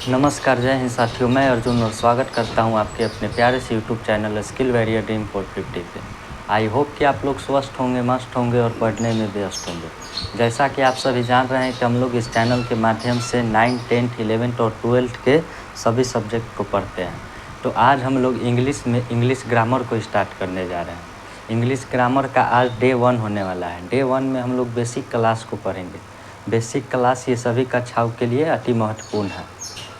नमस्कार, जय हिंद साथियों। मैं अर्जुन और स्वागत करता हूं आपके अपने प्यारे से YouTube channel skill warrior dream 450 पे। आई होप कि आप लोग स्वस्थ होंगे, मस्त होंगे और पढ़ने में व्यस्त होंगे। जैसा कि आप सभी जान रहे हैं कि हम लोग इस चैनल के माध्यम से 9, 10, 11 और 12 के सभी सब्जेक्ट को पढ़ते हैं। तो आज हम लोग इंग्लिश ग्रामर को स्टार्ट करने जा रहे हैं। इंग्लिश ग्रामर का आज डे 1 होने वाला है। डे 1 में हम लोग बेसिक क्लास को पढ़ेंगे। बेसिक क्लास ये सभी कक्षाओं के लिए अति महत्वपूर्ण है।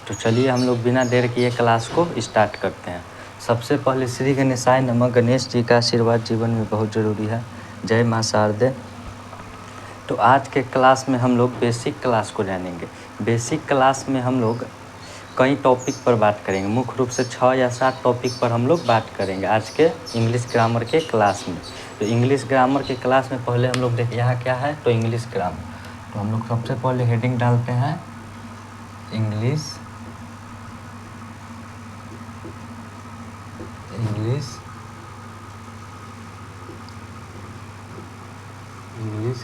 तो चलिए हम लोग बिना देर किए क्लास को स्टार्ट करते हैं। सबसे पहले श्री गणेशाय नमः। गणेश जी का आशीर्वाद जीवन में बहुत ज़रूरी है। जय माँ शारदे। तो आज के क्लास में हम लोग बेसिक क्लास को जानेंगे। बेसिक क्लास में हम लोग कई टॉपिक पर बात करेंगे। मुख्य रूप से 6 या 7 टॉपिक पर हम लोग बात करेंगे आज के इंग्लिश ग्रामर के क्लास में। तो इंग्लिश ग्रामर के क्लास में पहले हम लोग देखिए यहाँ क्या है, तो इंग्लिश ग्रामर। तो हम लोग सबसे पहले हेडिंग डालते हैं इंग्लिश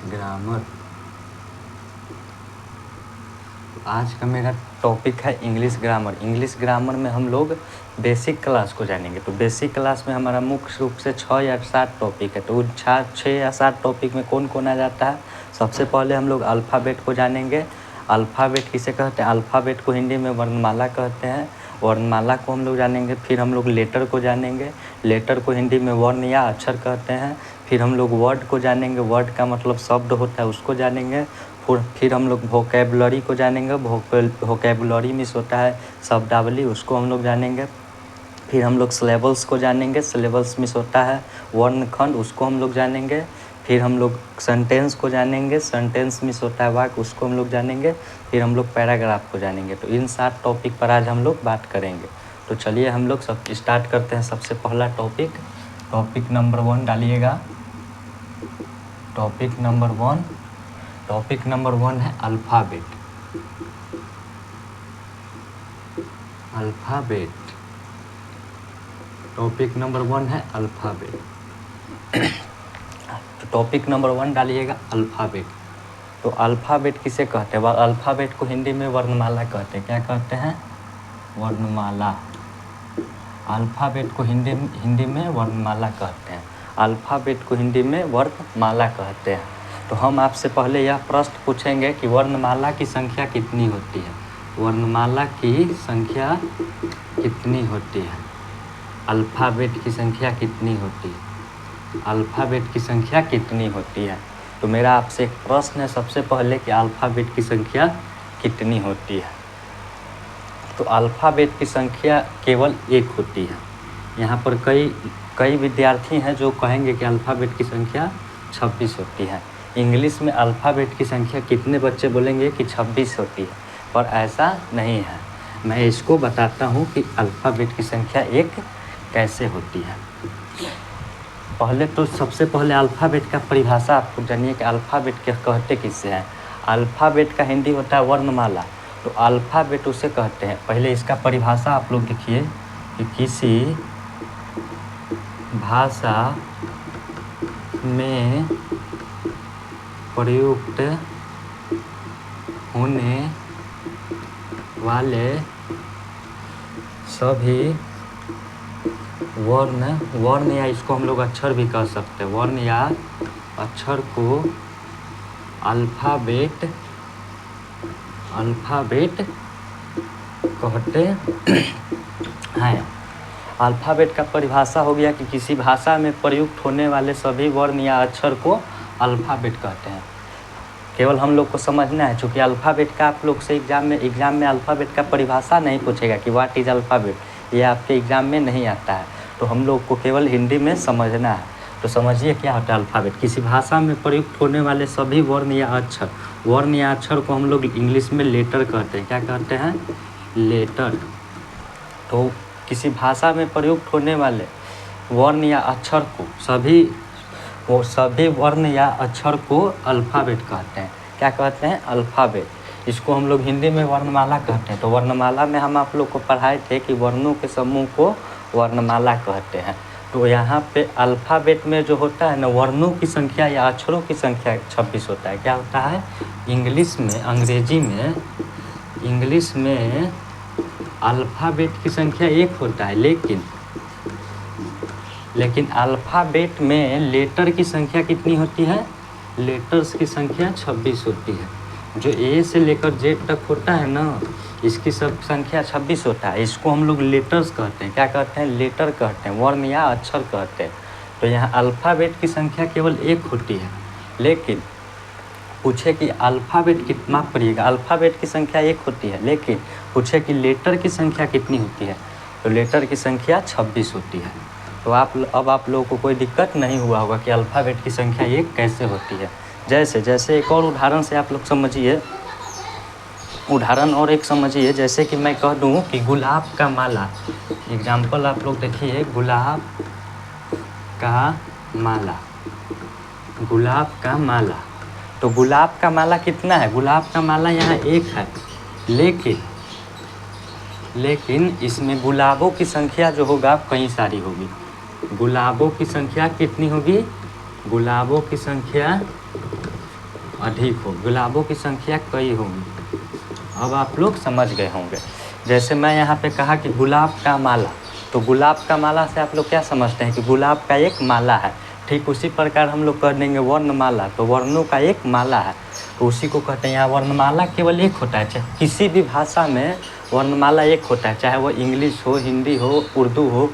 ग्रामर। आज का मेरा टॉपिक है इंग्लिश ग्रामर। इंग्लिश ग्रामर में हम लोग बेसिक क्लास को जानेंगे। तो बेसिक क्लास में हमारा मुख्य रूप से 6 या 7 टॉपिक है। तो उन 6 या 7 टॉपिक में कौन कौन आ जाता है। सबसे पहले हम लोग अल्फ़ाबेट को जानेंगे। अल्फ़ाबेट किसे कहते हैं? अल्फ़ाबेट को हिंदी में वर्णमाला कहते हैं। वर्णमाला को हम लोग जानेंगे। फिर हम लोग लेटर को जानेंगे। लेटर को हिंदी में वर्ण या अक्षर कहते हैं। फिर हम लोग वर्ड को जानेंगे। वर्ड का मतलब शब्द होता है, उसको जानेंगे। फिर हम लोग वोकैबुलरी को जानेंगे। वोकैबुलरी मीन्स होता है शब्दावली, उसको हम लोग जानेंगे। फिर हम लोग सिलेबल्स को जानेंगे। सिलेबल्स मीन्स होता है वर्णखंड, उसको हम लोग जानेंगे। फिर हम लोग सेंटेंस को जानेंगे। सेंटेंस मीन्स होता है वाक्य, उसको हम लोग जानेंगे। फिर हम लोग पैराग्राफ को जानेंगे। तो इन 7 टॉपिक पर आज हम लोग बात करेंगे। तो चलिए हम लोग सब स्टार्ट करते हैं। सबसे पहला टॉपिक नंबर 1 डालिएगा। टॉपिक नंबर 1 है अल्फ़ाबेट। टॉपिक नंबर 1 है अल्फ़ाबेट। तो टॉपिक नंबर 1 डालिएगा अल्फ़ाबेट। तो अल्फ़ाबेट किसे कहते हैं? अल्फ़ाबेट को हिंदी में वर्णमाला कहते हैं। क्या कहते हैं? वर्णमाला। अल्फ़ाबेट को हिंदी में वर्णमाला कहते हैं। अल्फ़ाबेट को हिंदी में वर्णमाला कहते हैं। तो हम आपसे पहले यह प्रश्न पूछेंगे कि वर्णमाला की संख्या कितनी होती है? वर्णमाला की संख्या कितनी होती है? अल्फ़ाबेट की संख्या कितनी होती है? अल्फ़ाबेट की संख्या कितनी होती है? तो मेरा आपसे एक प्रश्न है सबसे पहले कि अल्फ़ाबेट की संख्या कितनी होती है? तो अल्फ़ाबेट की संख्या केवल 1 होती है। यहाँ पर कई विद्यार्थी हैं जो कहेंगे कि अल्फ़ाबेट की संख्या 26 होती है। इंग्लिश में अल्फ़ाबेट की संख्या कितने बच्चे बोलेंगे कि 26 होती है, पर ऐसा नहीं है। मैं इसको बताता हूँ कि अल्फ़ाबेट की संख्या 1 कैसे होती है। सबसे पहले अल्फ़ाबेट का परिभाषा आप लोग जानिए कि अल्फ़ाबेट क्या कहते किससे हैं। अल्फ़ाबेट का हिंदी होता है वर्णमाला। तो अल्फ़ाबेट उसे कहते हैं। पहले इसका परिभाषा आप लोग देखिए कि किसी भाषा में प्रयुक्त होने वाले सभी वर्ण या इसको हम लोग अक्षर भी कह सकते हैं। वर्ण या अक्षर को अल्फ़ाबेट कहते हैं। अल्फ़ाबेट का परिभाषा हो गया कि किसी भाषा में प्रयुक्त होने वाले सभी वर्ण या अक्षर को अल्फ़ाबेट कहते हैं। केवल हम लोग को समझना है, चूँकि अल्फ़ाबेट का आप लोग से एग्ज़ाम में अल्फ़ाबेट का परिभाषा नहीं पूछेगा कि व्हाट इज़ अल्फ़ाबेट, ये आपके एग्ज़ाम में नहीं आता है। तो हम लोग को केवल हिंदी में समझना है। तो समझिए क्या होता है अल्फ़ाबेट। किसी भाषा में प्रयुक्त होने वाले सभी वर्ण या अक्षर को हम लोग इंग्लिश में लेटर कहते हैं। क्या कहते हैं? लेटर। तो किसी भाषा में प्रयुक्त होने वाले वर्ण या अक्षर को सभी वर्ण या अक्षर को अल्फ़ाबेट कहते हैं। क्या कहते हैं? अल्फ़ाबेट। इसको हम लोग हिंदी में वर्णमाला कहते हैं। तो वर्णमाला में हम आप लोग को पढ़ाए थे कि वर्णों के समूह को वर्णमाला कहते हैं। तो यहाँ पे अल्फ़ाबेट में जो होता है ना, वर्णों की संख्या या अक्षरों की संख्या 26 होता है। क्या होता है? इंग्लिश में, अंग्रेजी में इंग्लिश में अल्फ़ाबेट की संख्या 1 होता है, लेकिन अल्फ़ाबेट में लेटर की संख्या कितनी होती है? लेटर्स की संख्या 26 होती है। जो ए से लेकर जेड तक होता है ना, इसकी सब संख्या 26 होता है। इसको हम लोग लेटर्स कहते हैं। क्या कहते हैं? लेटर कहते हैं, वर्ण या अक्षर कहते हैं। तो यहाँ अल्फ़ाबेट की संख्या केवल 1 होती है, लेकिन पूछे कि अल्फ़ाबेट की, माफ़ करिएगा, अल्फ़ाबेट की संख्या 1 होती है, लेकिन पूछे कि लेटर की संख्या कितनी होती है, तो लेटर की संख्या 26 होती है। तो अब आप लोगों को कोई दिक्कत नहीं हुआ होगा कि अल्फ़ाबेट की संख्या 1 कैसे होती है। जैसे एक और उदाहरण से आप लोग समझिए, उदाहरण और एक समझिए। जैसे कि मैं कह दूँ कि गुलाब का माला, एग्जाम्पल आप लोग देखिए, गुलाब का माला, गुलाब का माला। तो गुलाब का माला कितना है? गुलाब का माला यहाँ 1 है, लेकिन इसमें गुलाबों की संख्या जो होगा कई सारी होगी। गुलाबों की संख्या कितनी होगी? गुलाबों की संख्या अधिक हो, गुलाबों की संख्या कई होगी। अब आप लोग समझ गए होंगे। जैसे मैं यहाँ पे कहा कि गुलाब का माला, तो गुलाब का माला से आप लोग क्या समझते हैं कि गुलाब का एक माला है। ठीक उसी प्रकार हम लोग कर देंगे वर्णमाला, तो वर्णों का एक माला है, तो उसी को कहते हैं। यहाँ वर्णमाला केवल 1 होता है, चाहे किसी भी भाषा में वर्णमाला 1 होता है, चाहे वो इंग्लिश हो, हिंदी हो, उर्दू हो,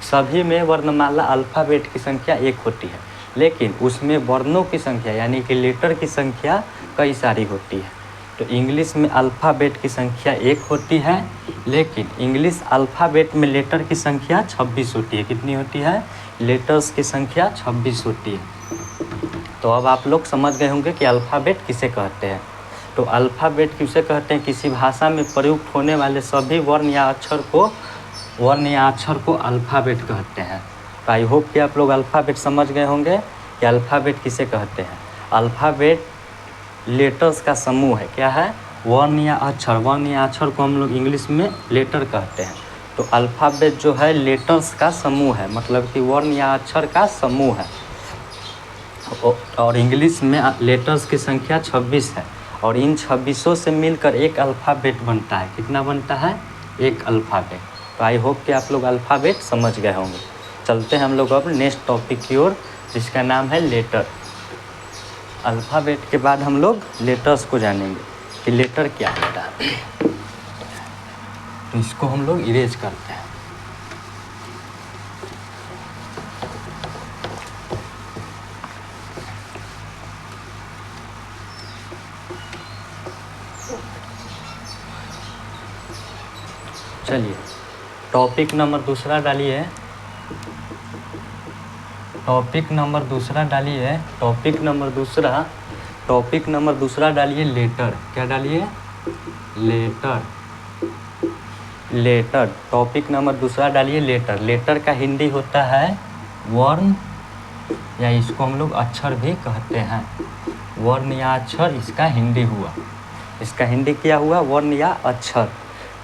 सभी में वर्णमाला अल्फ़ाबेट की संख्या 1 होती है, लेकिन उसमें वर्णों की संख्या यानी कि लेटर की संख्या कई सारी होती है। तो इंग्लिश में अल्फ़ाबेट की संख्या 1 होती है, लेकिन इंग्लिश अल्फ़ाबेट में लेटर की संख्या 26 होती है। कितनी होती है? लेटर्स की संख्या 26 होती है। तो अब आप लोग समझ गए होंगे कि अल्फ़ाबेट किसे कहते हैं। तो अल्फ़ाबेट किसे कहते हैं? किसी भाषा में प्रयुक्त होने वाले सभी वर्ण या अक्षर को अल्फ़ाबेट कहते हैं। तो आई होप कि आप लोग अल्फ़ाबेट समझ गए होंगे कि अल्फ़ाबेट किसे कहते हैं। अल्फ़ाबेट लेटर्स का समूह है। क्या है? वर्ण या अक्षर को हम लोग इंग्लिश में लेटर कहते हैं। तो अल्फ़ाबेट जो है लेटर्स का समूह है, मतलब कि वर्ण या अक्षर का समूह है। और इंग्लिश में लेटर्स की संख्या 26 है, और इन 26 से मिलकर एक अल्फ़ाबेट बनता है। कितना बनता है? एक अल्फ़ाबेट। तो आई होप कि आप लोग अल्फ़ाबेट समझ गए होंगे। चलते हैं हम लोग अब नेक्स्ट टॉपिक की ओर, जिसका नाम है लेटर। अल्फ़ाबेट के बाद हम लोग लेटर्स को जानेंगे कि लेटर क्या होता है। तो इसको हम लोग इरेज करते हैं। चलिए टॉपिक नंबर दूसरा डालिए। टॉपिक नंबर दूसरा डालिए लेटर। क्या डालिए? लेटर। टॉपिक नंबर दूसरा डालिए लेटर। लेटर का हिंदी होता है वर्ण, या इसको हम लोग अक्षर भी कहते हैं। वर्ण या अक्षर इसका हिंदी हुआ। इसका हिंदी क्या हुआ? वर्ण या अक्षर।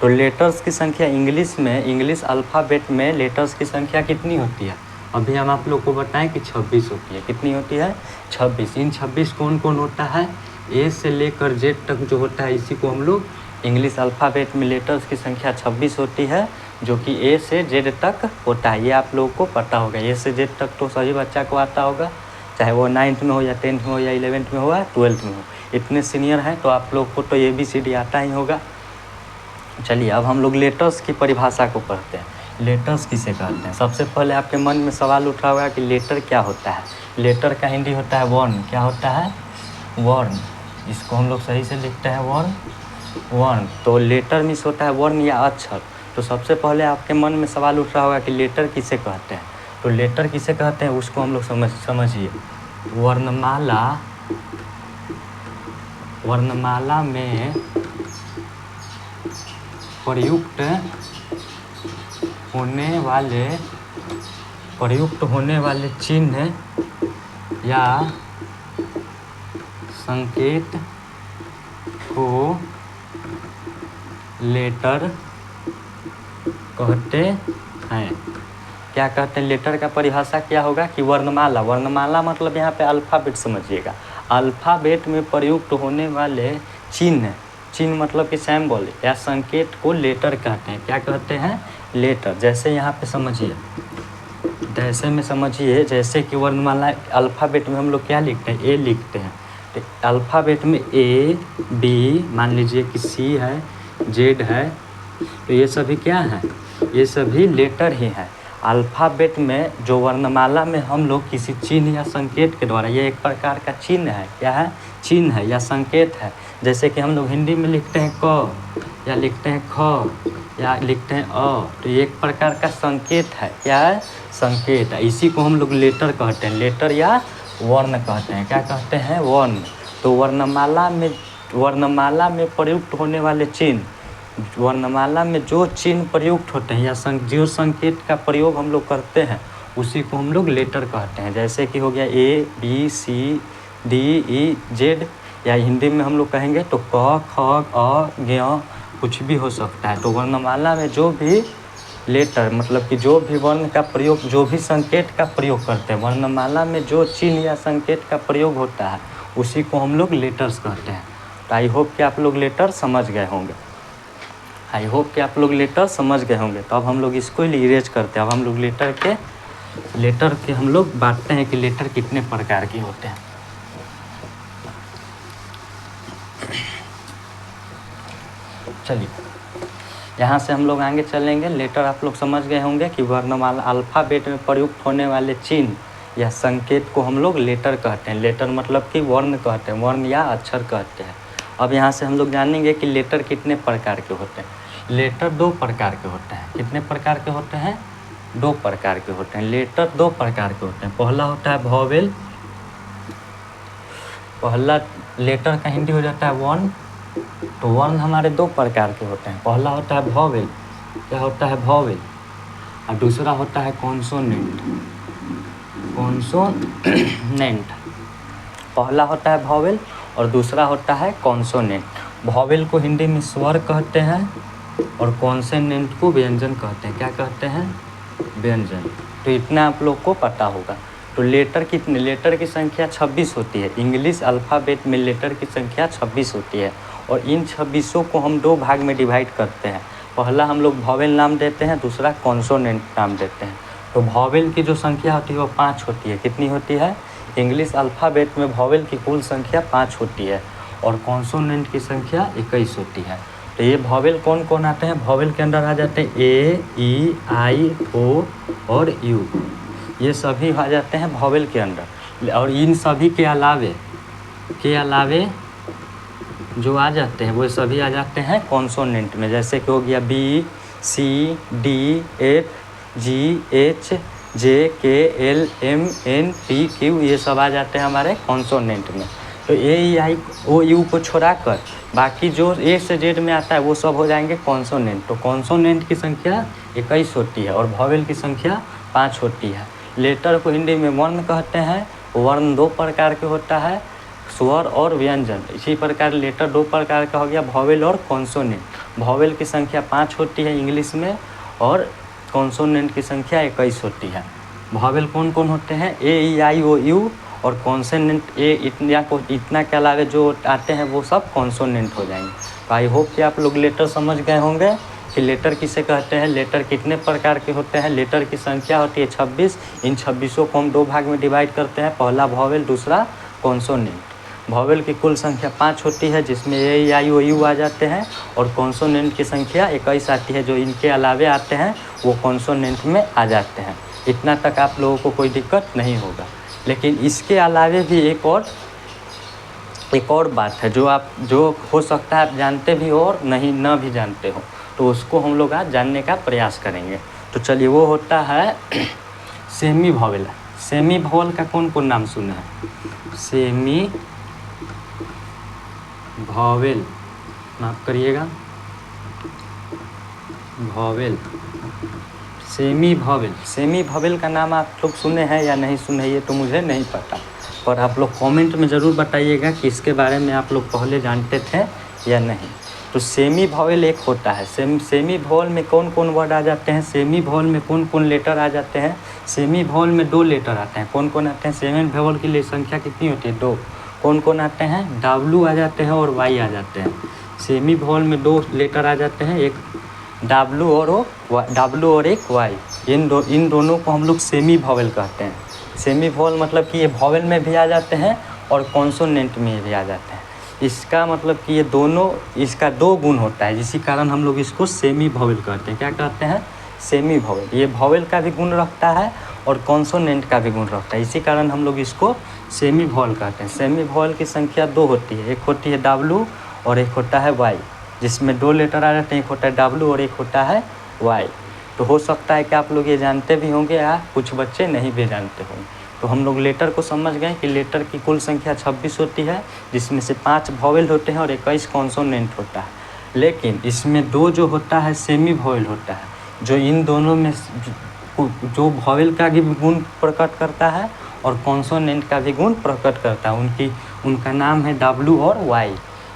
तो लेटर्स की संख्या इंग्लिश अल्फ़ाबेट में लेटर्स की संख्या कितनी होती है? अभी हम आप लोग को बताएं कि 26 होती है। कितनी होती है? 26। इन 26 कौन कौन होता है? ए से लेकर जेड तक जो होता है, इसी को हम लोग इंग्लिश अल्फ़ाबेट में लेटर्स की संख्या 26 होती है, जो कि ए से जेड तक होता है। ये आप लोगों को पता होगा। ए से जेड तक तो सभी बच्चा को आता होगा, चाहे वो 9th में हो या 10th में हो या 11th में हो या 12th में हो। इतने सीनियर हैं तो आप लोग को तो ABCD आता ही होगा। चलिए अब हम लोग लेटर्स की परिभाषा को पढ़ते हैं। लेटर्स किसे कहते हैं? सबसे पहले आपके मन में सवाल उठा होगा कि लेटर क्या होता है। लेटर का हिंदी होता है वर्ण। क्या होता है? वर्ण। इसको हम लोग सही से लिखते हैं वर्ण। तो लेटर मीन्स होता है वर्ण या अक्षर। तो सबसे पहले आपके मन में सवाल उठ रहा होगा कि लेटर किसे कहते हैं। तो लेटर किसे कहते हैं उसको हम लोग समझिए। वर्णमाला में प्रयुक्त होने वाले चिन्ह या संकेत को लेटर कहते हैं। क्या कहते हैं? लेटर का परिभाषा क्या होगा कि वर्णमाला मतलब यहाँ पे अल्फ़ाबेट समझिएगा। अल्फ़ाबेट में प्रयुक्त होने वाले चिन्ह चिन्ह मतलब कि सिंबल या संकेत को लेटर कहते हैं। क्या कहते हैं? लेटर। जैसे यहाँ पे समझिए, जैसे कि वर्णमाला अल्फ़ाबेट में हम लोग क्या लिखते हैं? ए लिखते हैं। तो अल्फ़ाबेट में ए, बी, मान लीजिए कि सी है, जेड है, तो ये सभी क्या हैं? ये सभी लेटर ही हैं। अल्फ़ाबेट में जो वर्णमाला में हम लोग किसी चिन्ह या संकेत के द्वारा, ये एक प्रकार का चिन्ह है। क्या है? चिन्ह है या संकेत है। जैसे कि हम लोग हिंदी में लिखते हैं क, या लिखते हैं ख, या लिखते हैं अ, तो ये एक प्रकार का संकेत है। क्या है? संकेत है। इसी को हम लोग लेटर कहते हैं। लेटर या वर्ण कहते हैं। क्या कहते हैं? वर्ण। तो वर्णमाला में प्रयुक्त होने वाले चिन्ह, वर्णमाला में जो चिन्ह प्रयुक्त होते हैं या जो संकेत का प्रयोग हम लोग करते हैं, उसी को हम लोग लेटर कहते हैं। जैसे कि हो गया ए, बी, सी, डी, ई, जेड, या हिंदी में हम लोग कहेंगे तो क, ख, अ, ज्ञ, कुछ भी हो सकता है। तो वर्णमाला में जो भी लेटर मतलब कि जो भी वर्ण का प्रयोग, जो भी संकेत का प्रयोग करते हैं, वर्णमाला में जो चिन्ह या संकेत का प्रयोग होता है, उसी को हम लोग लेटर्स कहते हैं। तो आई होप कि आप लोग लेटर समझ गए होंगे। तो अब हम लोग इसको इरेज करते हैं। अब हम लोग लेटर के हम लोग बांटते हैं कि लेटर कितने प्रकार के होते हैं। चलिए, यहाँ से हम लोग आगे चलेंगे। लेटर आप लोग समझ गए होंगे कि वर्णमाला अल्फ़ाबेट में प्रयुक्त होने वाले चिन्ह या संकेत को हम लोग लेटर कहते हैं। लेटर मतलब कि वर्ण कहते हैं, वर्ण या अक्षर कहते हैं। अब यहाँ से हम लोग जानेंगे कि लेटर कितने प्रकार के होते हैं। लेटर 2 प्रकार के होते हैं। कितने प्रकार के होते हैं? 2 प्रकार के होते हैं। लेटर 2 प्रकार के होते हैं। पहला होता है वॉवेल। पहला लेटर का हिंदी हो जाता है वर्ण। तो वर्ण हमारे 2 प्रकार के होते हैं। पहला होता है वॉवेल। क्या होता है? वॉवेल। और दूसरा होता है कॉन्सोनेंट। पहला होता है वॉवेल और दूसरा होता है कॉन्सोनेंट। वॉवेल को हिंदी में स्वर कहते हैं और कॉन्सोनेंट को व्यंजन कहते हैं। क्या कहते हैं? व्यंजन। तो इतना आप लोग को पता होगा। तो लेटर कितने? लेटर की संख्या 26 होती है। इंग्लिश अल्फ़ाबेट में लेटर की संख्या 26 होती है और इन 26 को हम 2 भाग में डिवाइड करते हैं। पहला हम लोग वॉवेल नाम देते हैं, दूसरा कॉन्सोनेंट नाम देते हैं। तो वॉवेल की जो संख्या होती है वो 5 होती है। कितनी होती है? इंग्लिश अल्फ़ाबेट में वॉवेल की कुल संख्या 5 होती है और कॉन्सोनेंट की संख्या 21 होती है। तो ये वॉवेल कौन कौन आते हैं? वॉवेल के अंदर आ जाते हैं ए, ई, आई, ओ और यू। ये सभी आ जाते हैं वॉवेल के अंदर। और इन सभी के अलावे जो आ जाते हैं वो सभी आ जाते हैं कॉन्सोनेंट में। जैसे कि हो गया B, C, D, F, G, H, J, K, L, M, N, P, Q, ये सब आ जाते हैं हमारे कॉन्सोनेंट में। तो ए, ई, आई, ओ, यू को छोड़ाकर बाकी जो ए से जेड में आता है वो सब हो जाएंगे कॉन्सोनेंट। तो कॉन्सोनेंट की संख्या 21 होती है और वॉवेल की संख्या 5 होती है। लेटर को हिंदी में वर्ण कहते हैं। वर्ण 2 प्रकार के होता है, स्वर और व्यंजन। इसी प्रकार लेटर 2 प्रकार का हो गया, वॉवेल और कॉन्सोनेंट। वॉवेल की संख्या 5 होती है इंग्लिश में और कॉन्सोनेंट की संख्या 21 होती है। वॉवेल कौन कौन होते हैं? ए, ई, आई, ओ, यू और कॉन्सोनेंट इतना के अलावे जो आते हैं वो सब कॉन्सोनेंट हो जाएंगे। तो आई होप कि आप लोग लेटर समझ गए होंगे कि लेटर किसे कहते हैं, लेटर कितने प्रकार के होते हैं। लेटर की संख्या होती है 26। इन 26 को हम 2 भाग में डिवाइड करते हैं, पहला वॉवेल, दूसरा कॉन्सोनेंट। वॉवेल की कुल संख्या 5 होती है जिसमें ए, ई, आई, ओ, यू आ जाते हैं और कॉन्सोनेंट की संख्या 21 आती है। जो इनके अलावे आते हैं वो कॉन्सोनेंट में आ जाते हैं। इतना तक आप लोगों को कोई दिक्कत नहीं होगा। लेकिन इसके अलावे भी एक और बात है जो हो सकता है आप जानते भी हो और न भी जानते हो, तो उसको हम लोग आज जानने का प्रयास करेंगे। तो चलिए, वो होता है सेमी वॉवेल। सेमी वॉवेल का कौन कौन नाम सुना है? सेमी वॉवेल, माफ करिएगा, वॉवेल, सेमी वॉवेल का नाम आप लोग सुने हैं या नहीं सुने, ये तो मुझे नहीं पता, पर आप लोग कमेंट में ज़रूर बताइएगा कि इसके बारे में आप लोग पहले जानते थे या नहीं। तो सेमी वॉवेल एक होता है। सेमी वॉवेल में कौन कौन वर्ड आ जाते हैं? सेमी वॉवेल में कौन कौन लेटर आ जाते हैं? सेमी वॉवेल में 2 लेटर आते हैं। कौन कौन आते हैं? सेमी वॉवेल की संख्या कितनी होती है? 2। कौन कौन आते हैं? डब्ल्यू आ जाते हैं और वाई आ जाते हैं। सेमी वॉवल में 2 लेटर आ जाते हैं, एक डब्लू और एक वाई। इन दोनों को हम लोग सेमी वॉवल कहते हैं। सेमी वॉवल मतलब कि ये वॉवल में भी आ जाते हैं और कॉन्सोनेंट में भी आ जाते हैं। इसका मतलब कि ये दोनों, इसका 2 गुण होता है, इसी कारण हम लोग इसको सेमी वॉवल कहते हैं। क्या कहते हैं? Semi vowel. ये वॉवल का भी गुण रखता है और कॉन्सोनेंट का भी गुण रखता है, इसी कारण हम लोग इसको सेमी वॉवल कहते हैं। सेमी वॉवल की संख्या 2 होती है, एक होती है डब्लू और एक होता है वाई, जिसमें 2 लेटर आ जाते हैं, एक होता है डब्लू और एक होता है वाई। तो हो सकता है कि आप लोग ये जानते भी होंगे या कुछ बच्चे नहीं भी जानते होंगे। तो हम लोग लेटर को समझ गए कि लेटर की कुल संख्या 26 होती है, जिसमें से 5 वॉवल होते हैं और 21 कॉन्सोनेंट होता है। लेकिन इसमें 2 जो होता है सेमी वॉवल होता है, जो इन दोनों में जो वॉवल का भी गुण प्रकट करता है और कॉन्सोनेंट का भी गुण प्रकट करता है। उनका नाम है डब्लू और वाई।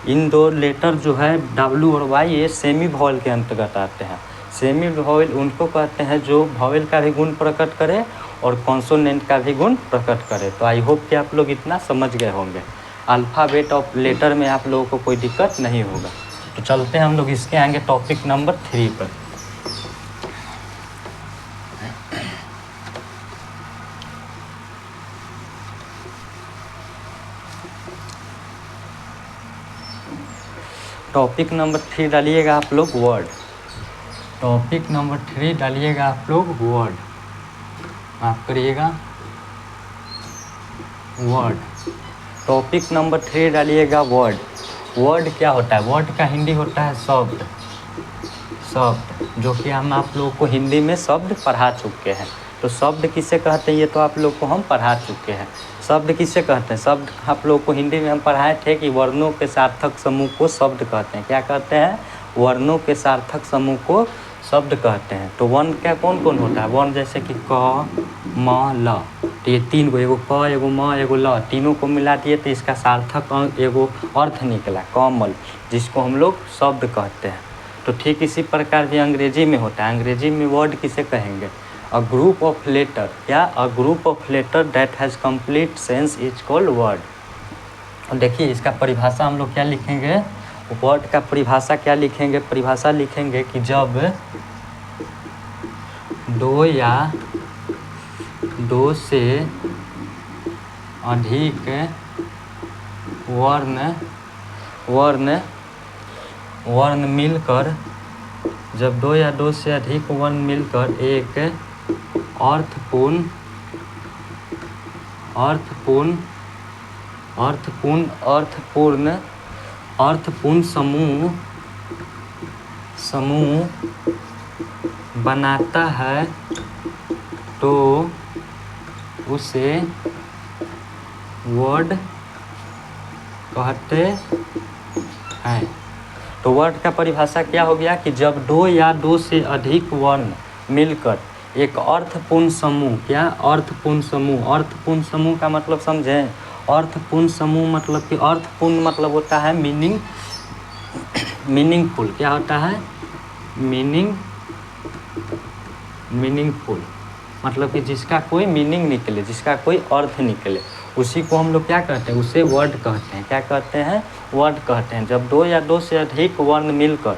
इन 2 लेटर जो है डब्लू और वाई, ये सेमी वॉवल के अंतर्गत आते हैं। सेमी वॉवल उनको कहते हैं जो वॉवल का भी गुण प्रकट करे और कॉन्सोनेंट का भी गुण प्रकट करे। तो आई होप कि आप लोग इतना समझ गए होंगे। अल्फ़ाबेट ऑफ लेटर में आप लोगों को कोई दिक्कत नहीं होगा। तो चलते हैं हम लोग इसके आगे टॉपिक नंबर 3 पर। टॉपिक नंबर 3 डालिएगा आप लोग वर्ड। टॉपिक नंबर 3 डालिएगा आप लोग वर्ड, माफ करिएगा वर्ड। टॉपिक नंबर 3 डालिएगा वर्ड। वर्ड क्या होता है? वर्ड का हिंदी होता है शब्द। शब्द जो कि हम आप लोगों को हिंदी में शब्द पढ़ा चुके हैं। तो शब्द किसे कहते हैं ये तो आप लोग को हम पढ़ा चुके हैं। शब्द किसे कहते हैं? शब्द आप लोग को हिंदी में हम पढ़ाए थे कि वर्णों के सार्थक समूह को शब्द कहते हैं। क्या कहते हैं? वर्णों के सार्थक समूह को शब्द कहते हैं। तो वर्ण क्या कौन कौन होता है? वर्ण जैसे कि क, म, ल। तो ये 3 गो, एगो क, एगो म, एगो ल, तीनों को मिला दिए तो इसका सार्थक एगो अर्थ निकला कमल, जिसको हम लोग शब्द कहते हैं। तो ठीक इसी प्रकार भी अंग्रेजी में होता है। अंग्रेजी में वर्ड किसे कहेंगे? अ ग्रुप ऑफ लेटर, या a group of letter that has complete sense is called word. और देखिए इसका परिभाषा हम लोग क्या लिखेंगे? वर्ड का परिभाषा क्या लिखेंगे? परिभाषा लिखेंगे कि जब 2 या 2 से अधिक वर्ण मिलकर, जब 2 या 2 से अधिक वर्ण मिलकर एक अर्थपूर्ण समूह बनाता है तो उसे वर्ड कहते हैं। तो वर्ड का परिभाषा क्या हो गया कि जब 2 या 2 से अधिक वर्ण मिलकर एक अर्थपूर्ण समूह, क्या अर्थपूर्ण समूह? अर्थपूर्ण समूह का मतलब समझें? अर्थपूर्ण समूह मतलब कि अर्थपूर्ण मतलब होता है मीनिंगफुल। क्या होता है? मीनिंगफुल मतलब कि जिसका कोई मीनिंग निकले, जिसका कोई अर्थ निकले, उसी को हम लोग क्या कहते हैं? उसे वर्ड कहते हैं। क्या कहते हैं? वर्ड कहते हैं। जब 2 या 2 से अधिक वर्ण मिलकर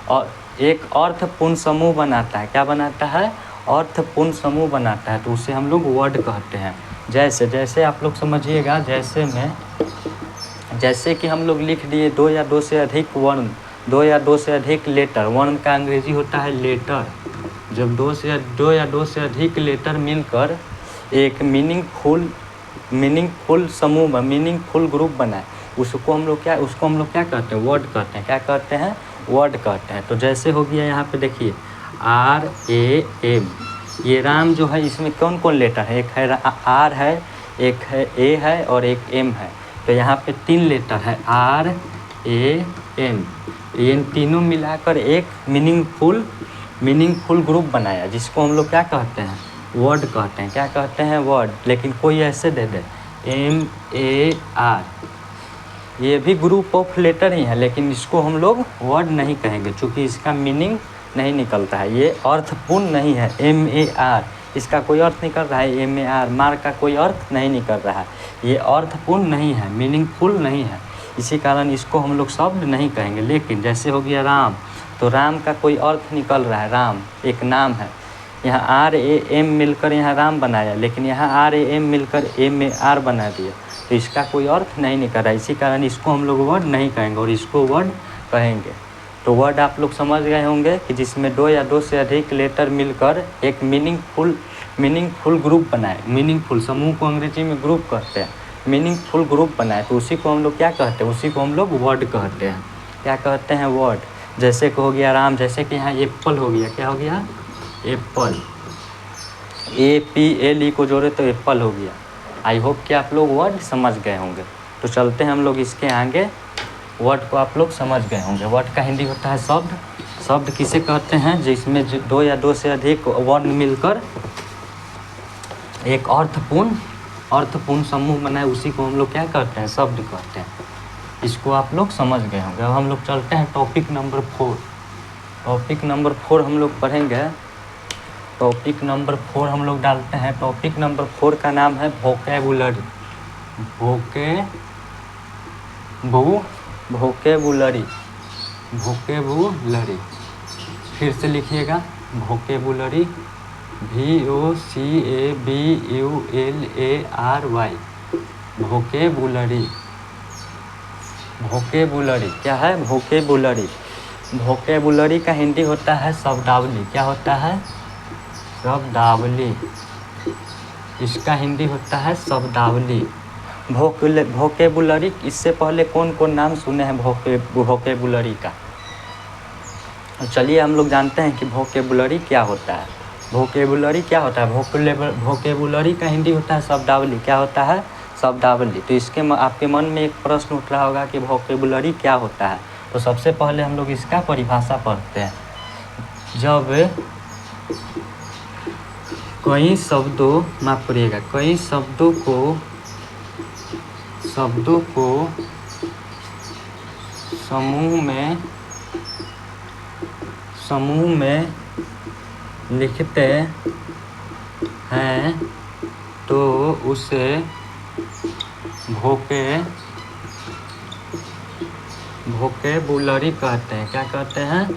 और एक अर्थपूर्ण समूह बनाता है, क्या बनाता है? अर्थपूर्ण समूह बनाता है, तो उसे हम लोग वर्ड कहते हैं। जैसे आप लोग समझिएगा, जैसे कि हम लोग लिख दिए 2 या 2 से अधिक वर्ण, 2 या 2 से अधिक लेटर। वर्ण का अंग्रेजी होता है लेटर। जब 2 या 2 से अधिक लेटर मिलकर एक मीनिंगफुल समूह, मीनिंगफुल ग्रुप बनाए, उसको हम लोग क्या कहते हैं? वर्ड कहते हैं। क्या कहते हैं? वर्ड कहते हैं। तो जैसे हो गया यहाँ पे देखिए RAM, ये राम जो है इसमें कौन कौन लेटर है? एक है R है, एक है A है और एक M है। तो यहाँ पे 3 लेटर है RAM। इन तीनों मिलाकर एक मीनिंगफुल ग्रुप बनाया, जिसको हम लोग क्या कहते हैं? वर्ड कहते हैं। क्या कहते हैं? वर्ड। लेकिन कोई ऐसे दे दे MAR, ये भी ग्रुप ऑफ लेटर ही है, लेकिन इसको हम लोग वर्ड नहीं कहेंगे क्योंकि इसका मीनिंग नहीं निकलता है, ये अर्थपूर्ण नहीं है। MAR, इसका कोई अर्थ निकल रहा है? MAR, मार का कोई अर्थ नहीं निकल रहा है, ये अर्थपूर्ण नहीं है, मीनिंगफुल नहीं है, इसी कारण इसको हम लोग शब्द नहीं कहेंगे। लेकिन जैसे हो गया राम, तो राम का कोई अर्थ निकल रहा है, राम एक नाम है, यहाँ आर ए एम मिलकर यहाँ राम बनाया, लेकिन यहाँ आर ए एम मिलकर एम में आर बना दिया, तो इसका कोई अर्थ नहीं निकल रहा है। इसी कारण इसको हम लोग वर्ड नहीं कहेंगे और इसको वर्ड कहेंगे। तो वर्ड आप लोग समझ गए होंगे कि जिसमें दो या दो से अधिक लेटर मिलकर एक मीनिंगफुल ग्रुप बनाए। मीनिंगफुल समूह को अंग्रेजी में ग्रुप कहते हैं, मीनिंगफुल ग्रुप बनाए, तो उसी को हम लोग क्या कहते हैं, उसी को हम लोग वर्ड कहते हैं। क्या कहते हैं, वर्ड। जैसे कि हो गया राम, जैसे कि यहाँ एप्पल हो गया, क्या हो गया, एप्पल, APPLE को जोड़े तो एप्पल हो गया। आई होप कि आप लोग वर्ड समझ गए होंगे। तो चलते हैं हम लोग इसके आगे, वर्ड को आप लोग समझ गए होंगे। वर्ड का हिंदी होता है शब्द। शब्द किसे कहते हैं, जिसमें दो या दो से अधिक वर्ण मिलकर एक अर्थपूर्ण समूह बनाए, उसी को हम लोग क्या कहते हैं, शब्द कहते हैं। इसको आप लोग समझ गए होंगे। अब हम लोग चलते हैं टॉपिक नंबर 4। टॉपिक नंबर 4 हम लोग पढ़ेंगे। टॉपिक नंबर 4 हम लोग डालते हैं। टॉपिक नंबर 4 का नाम है वोकैबुलरी। वोकैबुलरी फिर से लिखिएगा, वोकैबुलरी, VOCABULARY, वोकैबुलरी क्या है, वोकैबुलरी। वोकैबुलरी का हिंदी होता है शब्दावली। क्या होता है, शब्दावली। इसका हिंदी होता है शब्दावली। वोकैबुलरी, इससे पहले कौन कौन नाम सुने हैं वोकैबुलरी का। चलिए हम लोग जानते हैं कि वोकैबुलरी क्या होता है। वोकैबुलरी क्या होता है, वोकैबुलरी का हिंदी होता है शब्दावली। क्या होता है, शब्दावली। तो इसके आपके मन में एक प्रश्न उठ रहा होगा कि वोकैबुलरी क्या होता है। तो सबसे पहले हम लोग इसका परिभाषा पढ़ते हैं। जब कई शब्दों, माफ करिएगा, कई शब्दों को समूह में लिखते हैं तो उसे वोकैबुलरी कहते हैं। क्या कहते हैं,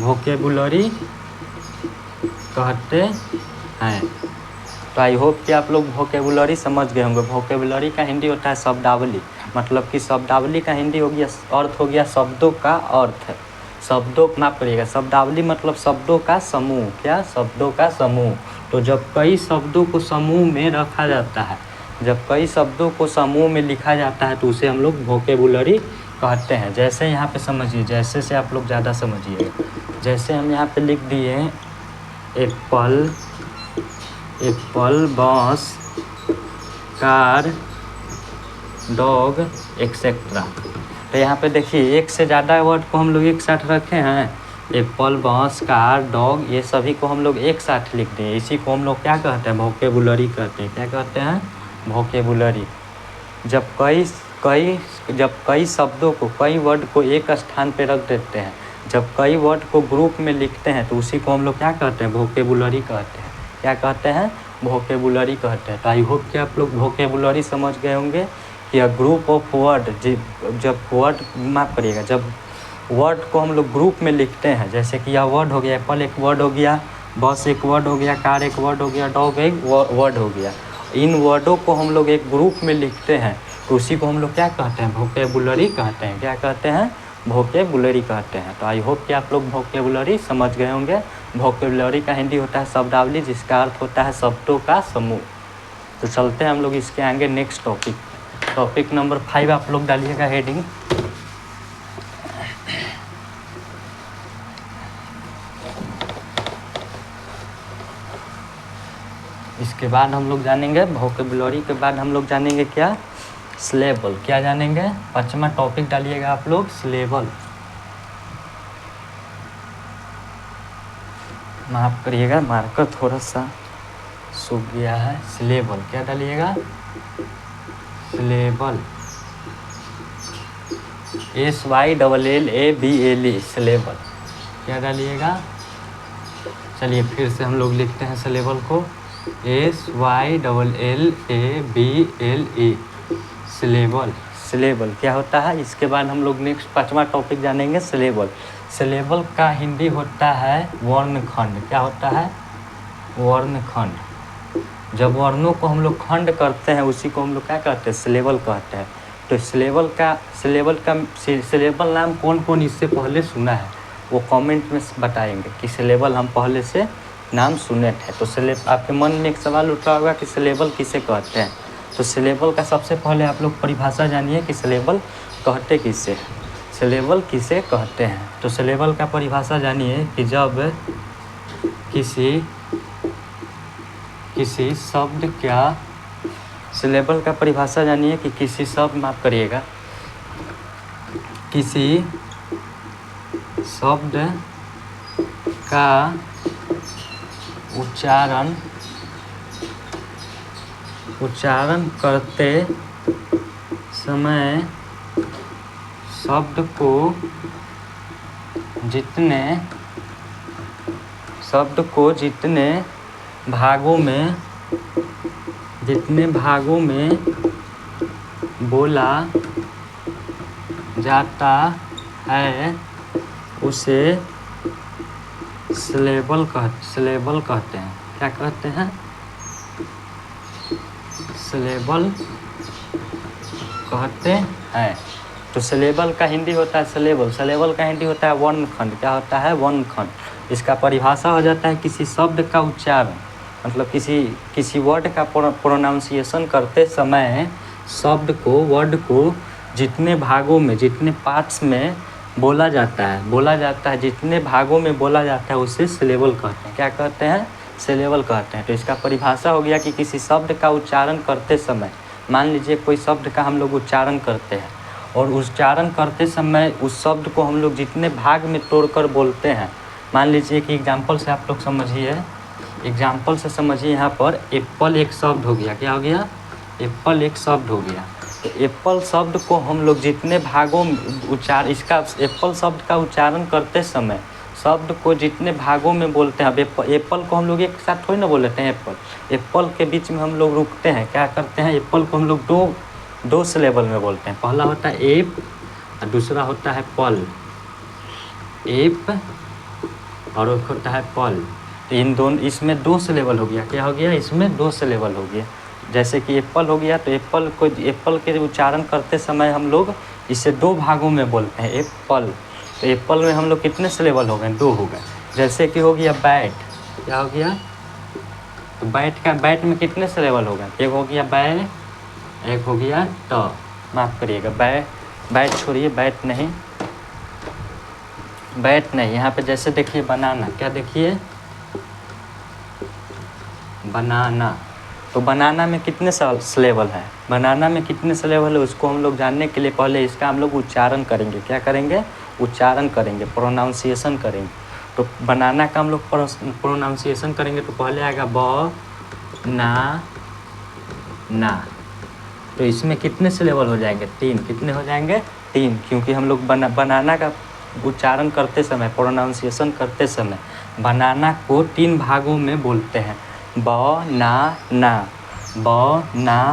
वोकैबुलरी कहते हैं। तो आई होप कि आप लोग वोकैबुलरी समझ गए होंगे। वोकैबुलरी का हिंदी होता है शब्दावली। मतलब कि शब्दावली का हिंदी हो गया, अर्थ हो गया शब्दों का अर्थ। शब्दों, माफ करिएगा, शब्दावली मतलब शब्दों का समूह। क्या, शब्दों का समूह। तो जब कई शब्दों को समूह में रखा जाता है, जब कई शब्दों को समूह में लिखा जाता है, तो उसे हम लोग वोकैबुलरी कहते हैं। जैसे यहाँ पे समझिए, जैसे से आप लोग ज़्यादा समझिएगा। जैसे हम यहाँ पे लिख दिए एप्पल, बांस, कार, डॉग, एक्सेट्रा। तो यहाँ पे देखिए एक से ज़्यादा वर्ड को हम लोग एक साथ रखे हैं। एप्पल, बांस, कार, डॉग, ये सभी को हम लोग एक साथ लिख दिए। इसी को हम लोग क्या कहते हैं, वोकैबुलरी कहते हैं। क्या कहते हैं, वोकैबुलरी। जब कई शब्दों को, कई वर्ड को एक स्थान पे रख देते हैं, जब कई वर्ड को ग्रुप में लिखते हैं, तो उसी को हम लोग क्या कहते हैं, वोकैबुलरी कहते हैं। क्या कहते हैं, वोकैबुलरी कहते हैं। तो आई होप कि आप लोग वोकैबुलरी समझ गए होंगे कि अ ग्रुप ऑफ वर्ड, जब वर्ड, माफ करिएगा, जब वर्ड को हम लोग ग्रुप में लिखते हैं, जैसे कि यह वर्ड हो गया, एप्पल एक वर्ड हो गया, बस एक वर्ड हो गया, कार एक वर्ड हो गया, डॉग एक वर्ड हो गया। इन वर्डों को हम लोग एक ग्रुप में लिखते हैं, तो उसी को हम लोग क्या कहते हैं, वोकैबुलरी कहते हैं। क्या कहते हैं, वोकैबुलरी कहते हैं। तो आई होप कि आप लोग वोकैबुलरी समझ गए होंगे। वोकैबुलरी का हिंदी होता है शब्दावली, जिसका अर्थ होता है शब्दों का समूह। तो चलते हैं हम लोग इसके आगे नेक्स्ट टॉपिक। टॉपिक नंबर 5 आप लोग डालिएगा हेडिंग। इसके बाद हम लोग जानेंगे, वोकैबुलरी के बाद हम लोग जानेंगे क्या, सिलेबल। क्या जानेंगे, 5वां टॉपिक डालिएगा आप लोग, सिलेबल। माफ करिएगा, मार्कर थोड़ा सा सूख गया है। सिलेबल क्या डालिएगा, सिलेबल, SYLLABLE, सिलेबल। क्या डालिएगा, चलिए फिर से हम लोग लिखते हैं सिलेबल को, SYLLABLE, सिलेबल। सिलेबल क्या होता है। इसके बाद हम लोग नेक्स्ट 5वां टॉपिक जानेंगे सिलेबल। सिलेबल का हिंदी होता है वर्णखंड। क्या होता है? वर्णखंड। जब वर्णों को हम लोग खंड करते हैं उसी को हम लोग क्या कहते हैं? सिलेबल कहते हैं। तो सिलेबल नाम कौन कौन इससे पहले सुना है वो कमेंट में बताएंगे कि सिलेबल हम पहले से नाम सुने थे। तो आपके मन में एक सवाल उठा होगा कि सिलेबल किसे कहते हैं। तो सिलेबल का सबसे पहले आप लोग परिभाषा जानिए कि सिलेबल कहते किसे, सिलेबल किसे कहते हैं। तो सिलेबल का परिभाषा जानिए कि जब किसी शब्द क्या, सिलेबल का परिभाषा जानिए कि किसी शब्द, माफ करिएगा, किसी शब्द का उच्चारण करते समय शब्द को जितने भागों में बोला जाता है उसे सिलेबल कहते हैं। क्या कहते हैं? सिलेबल कहते हैं। तो सिलेबल का हिंदी होता है सिलेबल का हिंदी होता है वर्णखंड। क्या होता है? वर्णखंड। इसका परिभाषा हो जाता है किसी शब्द का उच्चारण, मतलब किसी वर्ड का प्रोनाउंसिएशन करते समय वर्ड को जितने भागों में, जितने पार्ट्स में बोला जाता है, जितने भागों में बोला जाता है उसे सिलेबल कहते हैं। क्या कहते हैं? सिलेबल कहते हैं। तो इसका परिभाषा हो गया कि किसी शब्द का उच्चारण करते समय, मान लीजिए कोई शब्द का हम लोग उच्चारण करते हैं और उच्चारण करते समय उस शब्द को हम लोग जितने भाग में तोड़कर बोलते हैं, मान लीजिए कि एग्जाम्पल से आप लोग समझिए, यहाँ पर एप्पल एक शब्द हो गया। क्या हो गया? एप्पल एक शब्द हो गया। तो एप्पल शब्द को हम लोग जितने भागों में एप्पल शब्द का उच्चारण करते समय शब्द को जितने भागों में बोलते हैं। अब एप्पल को हम लोग एक साथ थोड़ी ना बोल लेते हैं। एप्पल के बीच में हम लोग रुकते हैं, क्या करते हैं? एप्पल को हम लोग दो सिलेबल में बोलते हैं। पहला होता है एप और दूसरा होता है पल। एप और एक होता है पल। तो इसमें 2 सिलेबल हो गया। क्या हो गया? इसमें 2 सिलेबल हो गया। जैसे कि एप्पल हो गया, तो एप्पल के उच्चारण करते समय हम लोग इसे 2 भागों में बोलते हैं, एप्पल। तो एप्पल में हम लोग कितने सिलेबल हो गए? 2 हो गए। जैसे कि हो गया बैट। क्या हो गया? तो बैट में कितने सिलेबल हो गए? एक हो गया बै, एक हो गया ट। माफ़ करिएगा, बैट छोड़िए, बैट नहीं। यहाँ पे जैसे देखिए बनाना। क्या देखिए? बनाना। तो बनाना में कितने सिलेबल है? बनाना में कितने सिलेबल है उसको हम लोग जानने के लिए पहले इसका हम लोग उच्चारण करेंगे। क्या करेंगे? उच्चारण करेंगे, प्रोनाउंसिएशन करेंगे। तो बनाना का हम लोग प्रोनाउंसिएशन करेंगे तो पहले आएगा ब ना। तो इसमें कितने सिलेबल हो जाएंगे? 3। कितने हो जाएंगे? 3, क्योंकि हम लोग बनाना का उच्चारण करते समय, प्रोनाउंसिएशन करते समय बनाना को 3 भागों में बोलते हैं, ब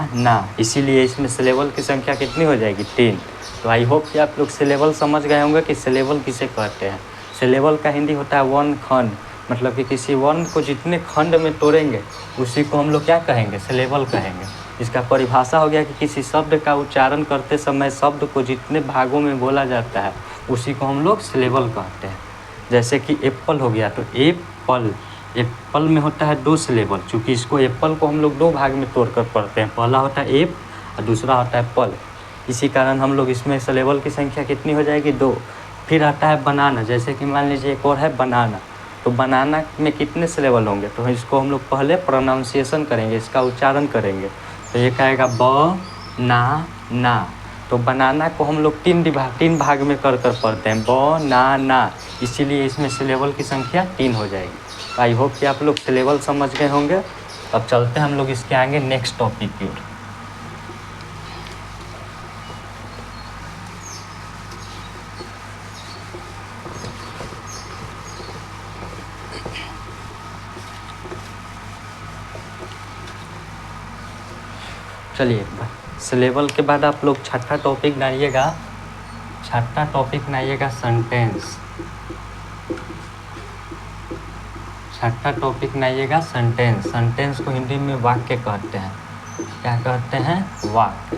ना। इसीलिए इसमें सिलेबल की संख्या कितनी हो जाएगी? 3। तो आई होप कि आप लोग सिलेबल समझ गए होंगे कि सिलेबल किसे कहते हैं। सिलेबल का हिंदी होता है वर्णखंड, मतलब कि किसी वर्ण को जितने खंड में तोड़ेंगे उसी को हम लोग क्या कहेंगे? सिलेबल कहेंगे। इसका परिभाषा हो गया कि किसी शब्द का उच्चारण करते समय शब्द को जितने भागों में बोला जाता है उसी को हम लोग सिलेबल कहते हैं। जैसे कि एप्पल हो गया, तो एप्पल में होता है 2 सिलेबल, चूँकि इसको एप्पल को हम लोग 2 भाग में तोड़कर पढ़ते हैं। पहला होता है एप और दूसरा होता है पल। इसी कारण हम लोग इसमें सिलेबल की संख्या कितनी हो जाएगी? 2। फिर आता है बनाना। जैसे कि मान लीजिए एक और है बनाना। तो बनाना में कितने सिलेबल होंगे? तो इसको हम लोग पहले प्रोनाउंसिएशन करेंगे, इसका उच्चारण करेंगे। तो एक आएगा ब ना। तो बनाना को हम लोग 3 भाग में कर पढ़ते हैं, ब ना। इसीलिए इसमें सिलेबल की संख्या 3 हो जाएगी। आई होप कि आप लोग सिलेबल समझ गए होंगे। अब चलते हैं हम लोग इसके आगे नेक्स्ट टॉपिक की ओर। चलिए इस लेवल के बाद आप लोग छठा टॉपिक बनाइएगा, छठा टॉपिक बनाइएगा सेंटेंस। छठा टॉपिक बनाइएगा सेंटेंस। सेंटेंस को हिंदी में वाक्य कहते हैं। क्या कहते हैं? वाक्य।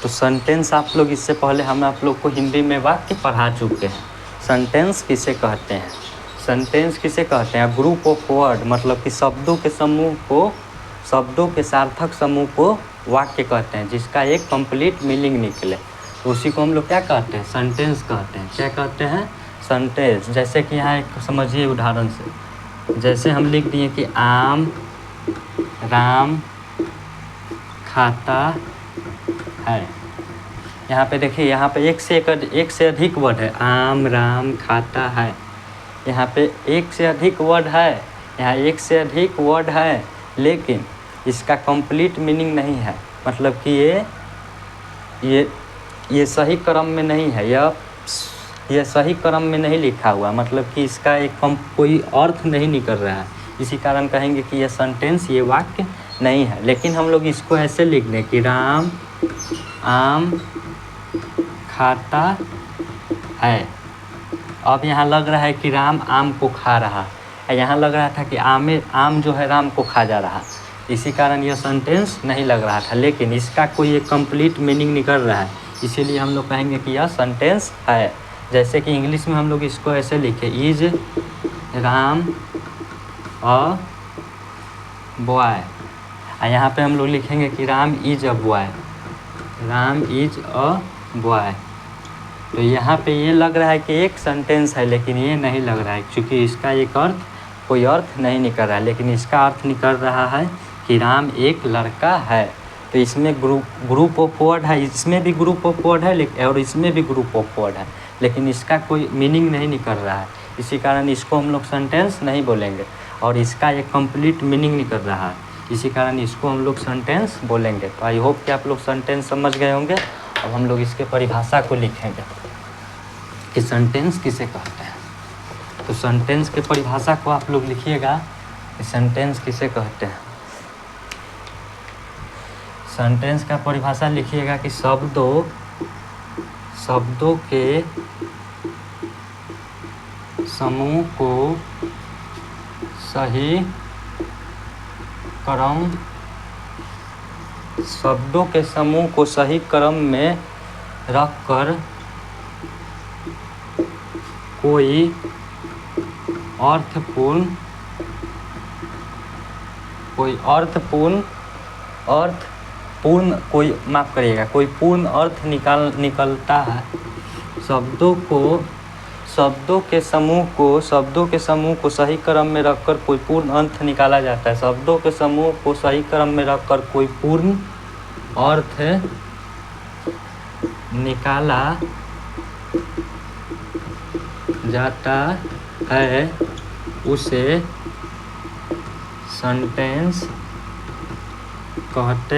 तो सेंटेंस आप लोग इससे पहले हम आप लोग को हिंदी में वाक्य पढ़ा चुके हैं। सेंटेंस किसे कहते हैं? सेंटेंस किसे कहते हैं? ग्रुप ऑफ वर्ड, मतलब कि शब्दों के समूह को, शब्दों के सार्थक समूह को वाक्य कहते हैं, जिसका एक कंप्लीट मीनिंग निकले, तो उसी को हम लोग क्या कहते हैं? सेंटेंस कहते हैं। क्या कहते हैं? सेंटेंस। जैसे कि यहाँ एक समझिए उदाहरण से, जैसे हम लिख दिए कि आम राम खाता है। यहाँ पे देखिए, यहाँ पे एक से अधिक वर्ड है। आम राम खाता है, यहाँ पे एक से अधिक वर्ड है, यहाँ एक से अधिक वर्ड है, लेकिन इसका कंप्लीट मीनिंग नहीं है। मतलब कि ये सही क्रम में नहीं है, यह सही क्रम में नहीं लिखा हुआ, मतलब कि इसका एक कोई अर्थ नहीं निकल रहा है। इसी कारण कहेंगे कि यह सेंटेंस, ये वाक्य नहीं है। लेकिन हम लोग इसको ऐसे लिख दें कि राम आम खाता है। अब यहाँ लग रहा है कि राम आम को खा रहा है, यहाँ लग रहा था कि आम जो है राम को खा जा रहा, इसी कारण यह सेंटेंस नहीं लग रहा था। लेकिन इसका कोई एक कंप्लीट मीनिंग निकल रहा है, इसीलिए हम लोग कहेंगे कि यह सेंटेंस है। जैसे कि इंग्लिश में हम लोग इसको ऐसे लिखे, इज राम अ बॉय। यहाँ पे हम लोग लिखेंगे कि Ram is a boy, Ram is a boy. तो यहाँ पे ये लग रहा है कि एक सेंटेंस है, लेकिन ये नहीं लग रहा है, क्योंकि इसका एक अर्थ, कोई अर्थ नहीं निकल रहा है। लेकिन इसका अर्थ निकल रहा है कि राम एक लड़का है। तो इसमें ग्रुप ऑफ वर्ड है, इसमें भी ग्रुप ऑफ वर्ड है और इसमें भी ग्रुप ऑफ वर्ड है, लेकिन इसका कोई मीनिंग नहीं निकल रहा है। इसी कारण इसको हम लोग सेंटेंस नहीं बोलेंगे, और इसका एक कंप्लीट मीनिंग निकल रहा है, इसी कारण इसको हम लोग सेंटेंस बोलेंगे। तो आई होप कि आप लोग सेंटेंस समझ गए होंगे। अब हम लोग इसके परिभाषा को लिखेंगे कि सेंटेंस किसे कहते हैं। तो सेंटेंस के परिभाषा को आप लोग लिखिएगा कि सेंटेंस किसे कहते हैं। सेंटेंस का परिभाषा लिखिएगा कि शब्दों के समूह को सही क्रम, शब्दों के समूह को सही क्रम में रखकर कोई कोई पूर्ण अर्थ निकलता है। शब्दों के समूह को सही क्रम में रखकर कोई पूर्ण अर्थ निकाला जाता है। शब्दों के समूह को सही क्रम में रखकर कोई पूर्ण अर्थ निकाला जाता है, उसे सेंटेंस कहते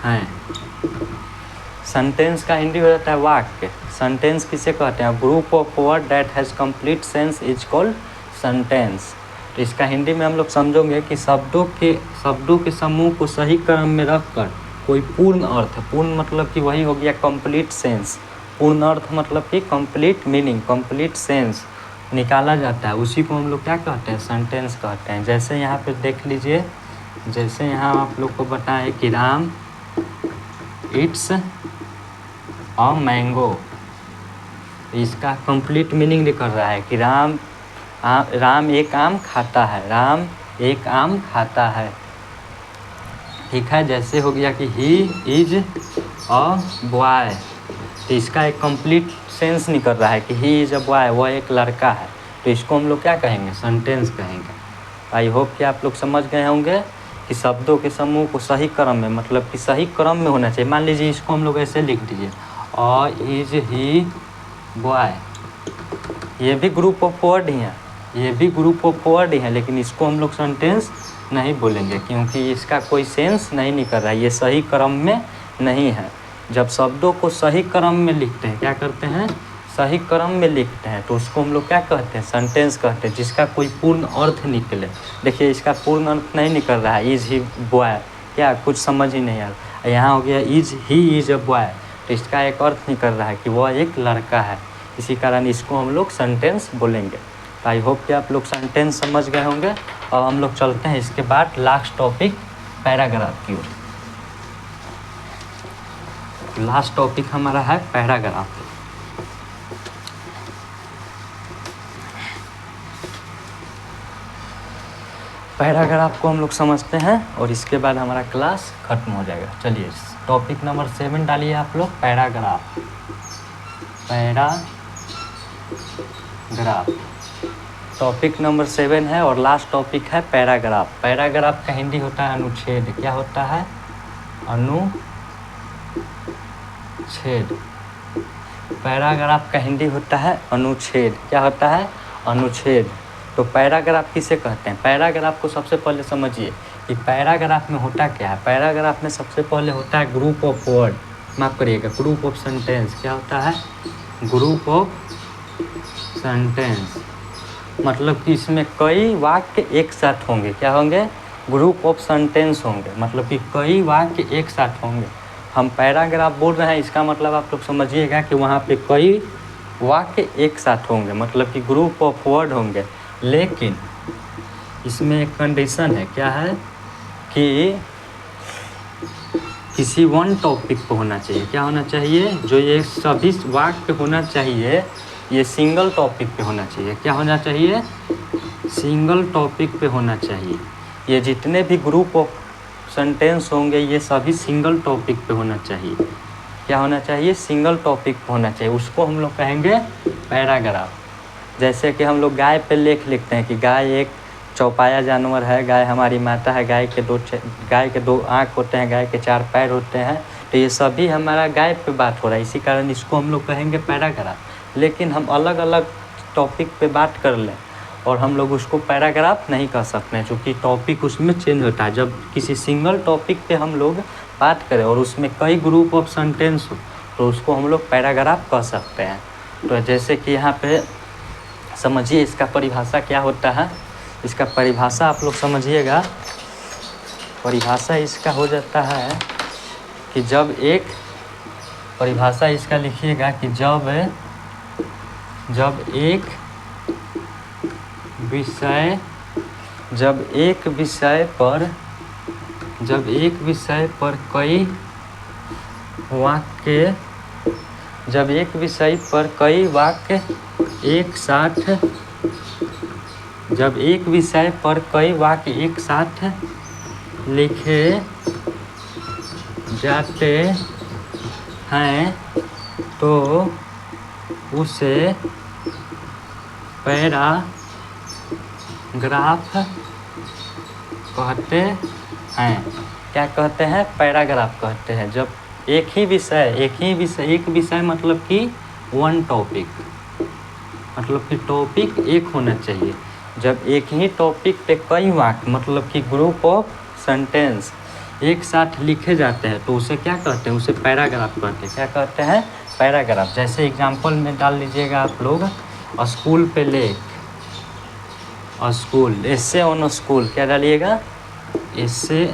हैं। सेंटेंस का हिंदी हो जाता है वाक्य। सेंटेंस किसे कहते हैं? Group of word that has complete sense is called sentence. तो इसका हिंदी में हम लोग समझेंगे कि शब्दों के समूह को सही क्रम में रखकर कोई पूर्ण अर्थ, पूर्ण मतलब कि वही हो गया कंप्लीट सेंस, पूर्ण अर्थ मतलब कि कंप्लीट मीनिंग, कंप्लीट सेंस निकाला जाता है, उसी को हम लोग क्या कहते हैं? सेंटेंस कहते हैं। जैसे यहाँ पे देख लीजिए, जैसे यहाँ आप लोग को बताएं कि राम इट्स अ मैंगो, इसका कंप्लीट मीनिंग निकल रहा है कि राम एक आम खाता है, राम एक आम खाता है। ठीक है, जैसे हो गया कि ही इज अ बॉय, तो इसका एक कंप्लीट सेंस निकल रहा है कि ही इज अ बॉय, वह एक लड़का है। तो इसको हम लोग क्या कहेंगे? सेंटेंस कहेंगे। आई होप कि आप लोग समझ गए होंगे कि शब्दों के समूह को सही क्रम में, मतलब कि सही क्रम में होना चाहिए। मान लीजिए इसको हम लोग ऐसे लिख दीजिए, अ इज ही बॉय, ये भी ग्रुप ऑफ वर्ड ही है, लेकिन इसको हम लोग सेंटेंस नहीं बोलेंगे, क्योंकि इसका कोई सेंस नहीं निकल रहा है, ये सही क्रम में नहीं है। जब शब्दों को सही क्रम में लिखते हैं, क्या करते हैं? सही क्रम में लिखते हैं, तो उसको हम लोग क्या कहते हैं? सेंटेंस कहते हैं, जिसका कोई पूर्ण अर्थ निकले। देखिए इसका पूर्ण अर्थ नहीं निकल रहा है, इज ही बॉय, क्या कुछ समझ ही नहीं आ रहा। यहाँ हो गया ही इज अ बॉय, तो इसका एक अर्थ नहीं कर रहा है कि वह एक लड़का है, इसी कारण इसको हम लोग सेंटेंस बोलेंगे। तो आई होप कि आप लोग सेंटेंस समझ गए होंगे। और हम लोग चलते हैं इसके बाद लास्ट टॉपिक पैराग्राफ की ओर। लास्ट टॉपिक हमारा है पैराग्राफ। पैराग्राफ को हम लोग समझते हैं और इसके बाद हमारा क्लास खत्म हो जाएगा। चलिए टॉपिक नंबर 7 डालिए आप लोग, पैराग्राफ। पैराग्राफ टॉपिक नंबर 7 है और लास्ट टॉपिक है पैराग्राफ। पैराग्राफ का हिंदी होता है अनुच्छेद। क्या होता है? अनुच्छेद। पैराग्राफ का हिंदी होता है अनुच्छेद। क्या होता है? अनुच्छेद। तो पैराग्राफ किसे कहते हैं? पैराग्राफ को सबसे पहले समझिए कि पैराग्राफ में होता क्या है। पैराग्राफ में सबसे पहले होता है ग्रुप ऑफ वर्ड, माफ़ करिएगा, ग्रुप ऑफ सेंटेंस। क्या होता है? Group of sentence. मतलब कि इसमें कई वाक्य एक साथ होंगे। क्या होंगे? ग्रुप ऑफ सेंटेंस होंगे, मतलब कि कई वाक्य एक साथ होंगे। हम पैराग्राफ बोल रहे हैं, इसका मतलब आप लोग समझिएगा कि वहाँ पे कई वाक्य एक साथ होंगे, मतलब कि ग्रुप ऑफ वर्ड होंगे। लेकिन इसमें एक कंडीशन है। क्या है? कि किसी वन टॉपिक पे होना चाहिए। क्या होना चाहिए? जो ये सभी वाक्य होना चाहिए ये सिंगल टॉपिक पे होना चाहिए। क्या होना चाहिए? सिंगल टॉपिक पे होना चाहिए। ये जितने भी ग्रुप ऑफ सेंटेंस होंगे ये सभी सिंगल टॉपिक पे होना चाहिए। क्या होना चाहिए? सिंगल टॉपिक पे होना चाहिए। उसको हम लोग कहेंगे पैराग्राफ। जैसे कि हम लोग गाय पे लेख लिखते हैं कि गाय एक चौपाया जानवर है, गाय हमारी माता है, गाय के दो आँख होते हैं, गाय के 4 पैर होते हैं। तो ये सभी हमारा गाय पे बात हो रहा है, इसी कारण इसको हम लोग कहेंगे पैराग्राफ। लेकिन हम अलग अलग टॉपिक पे बात कर लें और हम लोग उसको पैराग्राफ नहीं कह सकते हैं, क्योंकि टॉपिक उसमें चेंज होता है। जब किसी सिंगल टॉपिक पे हम लोग बात करें और उसमें कई ग्रुप ऑफ सेंटेंस हो तो उसको हम लोग पैराग्राफ कह सकते हैं। तो जैसे कि यहाँ पे समझिए इसका परिभाषा क्या होता है। इसका परिभाषा आप लोग समझिएगा। परिभाषा इसका हो जाता है कि जब एक परिभाषा इसका लिखिएगा कि जब एक विषय पर कई वाक्य एक साथ लिखे जाते हैं तो उसे पैराग्राफ कहते हैं। क्या कहते हैं? पैराग्राफ कहते हैं। जब एक विषय मतलब कि वन टॉपिक, मतलब कि टॉपिक एक होना चाहिए। जब एक ही टॉपिक पे कई वाक्य मतलब कि ग्रुप ऑफ सेंटेंस एक साथ लिखे जाते हैं तो उसे क्या कहते हैं? उसे पैराग्राफ कहते हैं। क्या कहते हैं? पैराग्राफ। जैसे एग्जांपल में डाल लीजिएगा आप लोग, स्कूल पे लेख, स्कूल, एस्से ऑन स्कूल। क्या डालिएगा? एस्से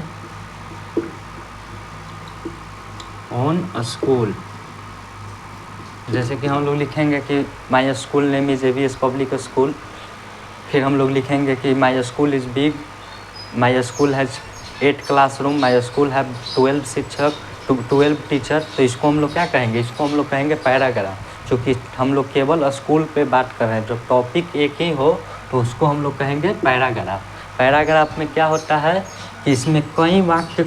ऑन स्कूल। जैसे कि हम लोग लिखेंगे कि my school name is ABS public school. फिर हम लोग लिखेंगे कि my school is big, my school has 8 classroom, my school have 12 शिक्षक, 12 टीचर। तो इसको हम लोग क्या कहेंगे? इसको हम लोग कहेंगे पैराग्राफ, क्योंकि हम लोग केवल स्कूल पे बात कर रहे हैं। जब टॉपिक एक ही हो तो उसको हम लोग कहेंगे पैराग्राफ। पैराग्राफ में क्या होता है कि इसमें कई वाक्य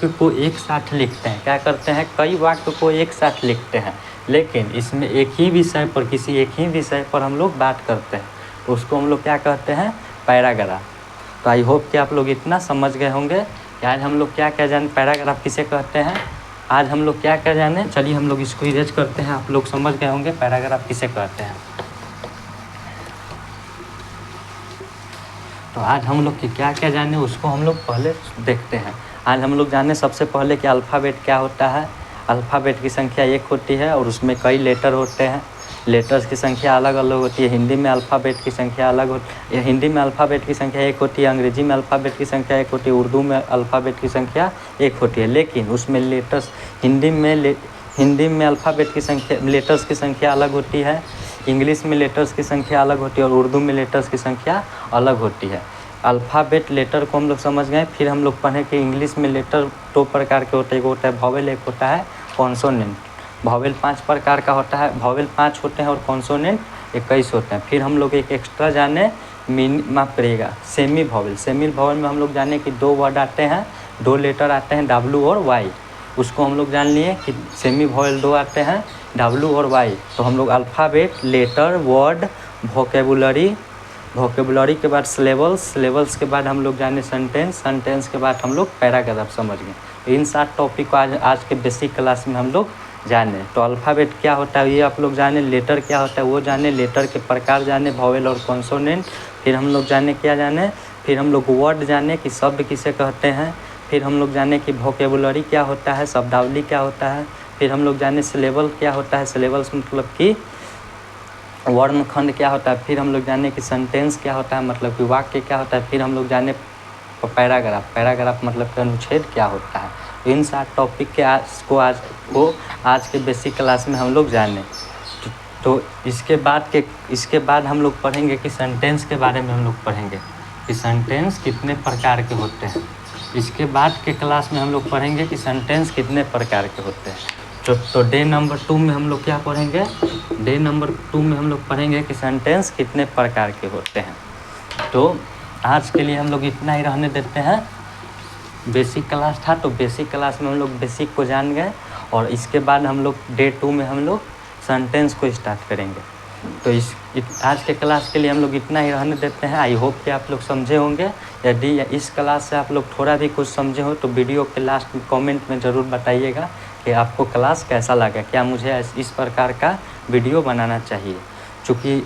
को एक साथ लिखते हैं। क्या करते हैं? कई वाक्य को एक साथ लिखते हैं, लेकिन इसमें किसी एक ही विषय पर हम लोग बात करते हैं तो उसको हम लोग क्या कहते हैं? पैराग्राफ। तो आई होप कि आप लोग इतना समझ गए होंगे कि आज हम लोग क्या क्या जाने पैराग्राफ किसे कहते हैं। आज हम लोग क्या क्या जाने, चलिए हम लोग इसको इरेज करते हैं। आप लोग समझ गए होंगे पैराग्राफ किसे कहते हैं। तो आज हम लोग क्या क्या जाने उसको हम लोग पहले देखते हैं। आज हम लोग जाने सबसे पहले कि अल्फ़ाबेट क्या होता है। अल्फ़ाबेट की संख्या 1 होती है और उसमें कई लेटर होते हैं। लेटर्स की संख्या अलग अलग होती है। हिंदी में अल्फ़ाबेट की संख्या अलग होती है, हिंदी में अल्फ़ाबेट की संख्या एक होती है, अंग्रेजी में अल्फ़ाबेट की संख्या एक होती है, उर्दू में अल्फ़ाबेट की संख्या एक होती है। लेकिन उसमें लेटर्स हिंदी में अल्फ़ाबेट की संख्या लेटर्स की संख्या अलग होती है, इंग्लिश में लेटर्स की संख्या अलग होती है और उर्दू में लेटर्स की संख्या अलग होती है। अल्फ़ाबेट लेटर को हम लोग समझ गए। फिर हम लोग पढ़ें कि इंग्लिश में लेटर 2 प्रकार के होते हैं, एक होता है वॉवेल, एक होता है कॉन्सोनेंट। वॉवेल 5 प्रकार का होता है, वॉवेल 5 होते हैं और कॉन्सोनेंट 21 होते हैं। फिर हम लोग एक एक्स्ट्रा जाने माफ़ करिएगा सेमी वॉवेल। सेमी वॉवेल में हम लोग जाने कि 2 वर्ड आते हैं, 2 लेटर आते हैं W और Y। उसको हम लोग जान लिए कि सेमी वॉवेल 2 आते हैं W और Y। तो हम लोग अल्फ़ाबेट, लेटर, वर्ड, वोकेबुलरी के बाद सिलेबल्स के बाद हम लोग जाने सेंटेंस के बाद हम लोग पैराग्राफ समझ गए। तो इन 7 टॉपिक को आज के बेसिक क्लास में हम लोग जाने। तो अल्फ़ाबेट क्या होता है ये आप लोग जाने, लेटर क्या होता है वो जाने, लेटर के प्रकार जाने, वॉवेल और कॉन्सोनेंट। फिर हम लोग जाने क्या जाने, फिर हम लोग वर्ड जाने कि शब्द किसे कहते हैं। फिर हम लोग जाने कि वोकेबुलरी क्या होता है, शब्दावली क्या होता है। फिर हम लोग जाने सिलेबल क्या होता है, सिलेबल्स मतलब कि वर्णखंड क्या होता है। फिर हम लोग जाने कि सेंटेंस क्या होता है, मतलब कि वाक्य क्या होता है। फिर हम लोग जाने पैराग्राफ मतलब कि अनुच्छेद क्या होता है। इन 7 टॉपिक के आज के बेसिक क्लास में हम लोग जाने। तो इसके बाद हम लोग पढ़ेंगे कि सेंटेंस के बारे में हम लोग पढ़ेंगे कि सेंटेंस कितने प्रकार के होते हैं। इसके बाद के क्लास में हम लोग पढ़ेंगे कि सेंटेंस कितने प्रकार के होते हैं। तो डे नंबर 2 में हम लोग क्या पढ़ेंगे, डे नंबर 2 में हम लोग पढ़ेंगे कि सेंटेंस कितने प्रकार के होते हैं। तो आज के लिए हम लोग इतना ही रहने देते हैं। बेसिक क्लास था तो बेसिक क्लास में हम लोग बेसिक को जान गए और इसके बाद हम लोग डे 2 में हम लोग सेंटेंस को स्टार्ट करेंगे। तो आज के क्लास के लिए हम लोग इतना ही रहने देते हैं। आई होप कि आप लोग समझे होंगे। यदि इस क्लास से आप लोग थोड़ा भी कुछ समझे हो तो वीडियो के लास्ट में कमेंट में ज़रूर बताइएगा कि आपको क्लास कैसा लगा, क्या मुझे इस प्रकार का वीडियो बनाना चाहिए। चूँकि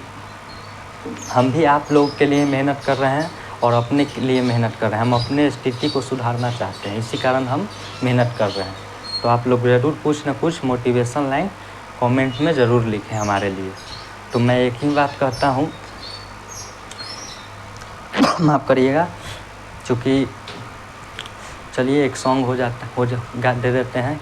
हम भी आप लोगों के लिए मेहनत कर रहे हैं और अपने के लिए मेहनत कर रहे हैं। हम अपने स्थिति को सुधारना चाहते हैं, इसी कारण हम मेहनत कर रहे हैं। तो आप लोग ज़रूर कुछ ना कुछ मोटिवेशन लाइन कमेंट में ज़रूर लिखें हमारे लिए। तो मैं एक ही बात कहता हूँ, माफ़ करिएगा, चूँकि चलिए एक सॉन्ग गा दे देते हैं।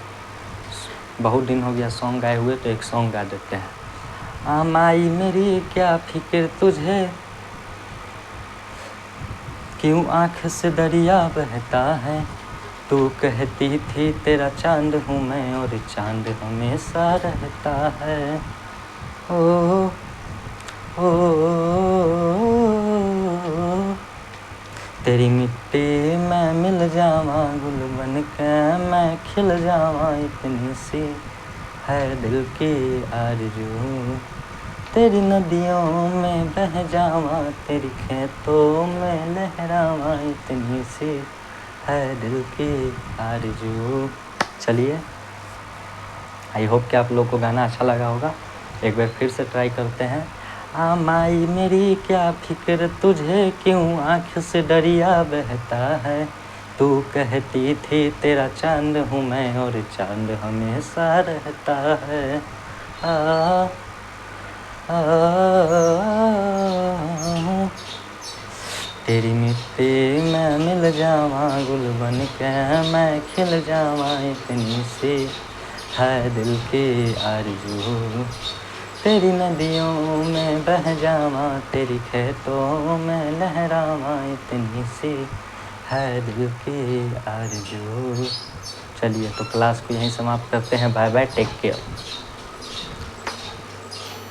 बहुत दिन हो गया सॉन्ग गाए हुए, तो एक सॉन्ग गा देते हैं। माई मेरी क्या फिक्र तुझे, क्यों आँख से दरिया बहता है। तू कहती थी तेरा चांद हूँ मैं और चांद हमेशा रहता है। ओ ओ तेरी मिट्टी मैं मिल जावा, गुल बन के मैं खिल जावा, इतनी सी है दिल की आरज़ू। तेरी नदियों में बह जावा, तेरी खेतों में लहरावा, इतनी सी है दिल की आरज़ू। चलिए, आई होप कि आप लोग को गाना अच्छा लगा होगा। एक बार फिर से ट्राई करते हैं। माई मेरी क्या फिक्र तुझे, क्यों आँख से दरिया बहता है। तू कहती थी तेरा चांद हूँ मैं और चांद हमेशा रहता है। तेरी मिट्टी मैं मिल जावा, गुल बन के मैं खिल जावा, इतनी सी है दिल की आरज़ू। तेरी नदियों में बह जावा, तेरी खेतों में लहरावा, इतनी सी है दिल की आरज़ू। चलिए, तो क्लास को यहीं समाप्त करते हैं। Bye bye, take care.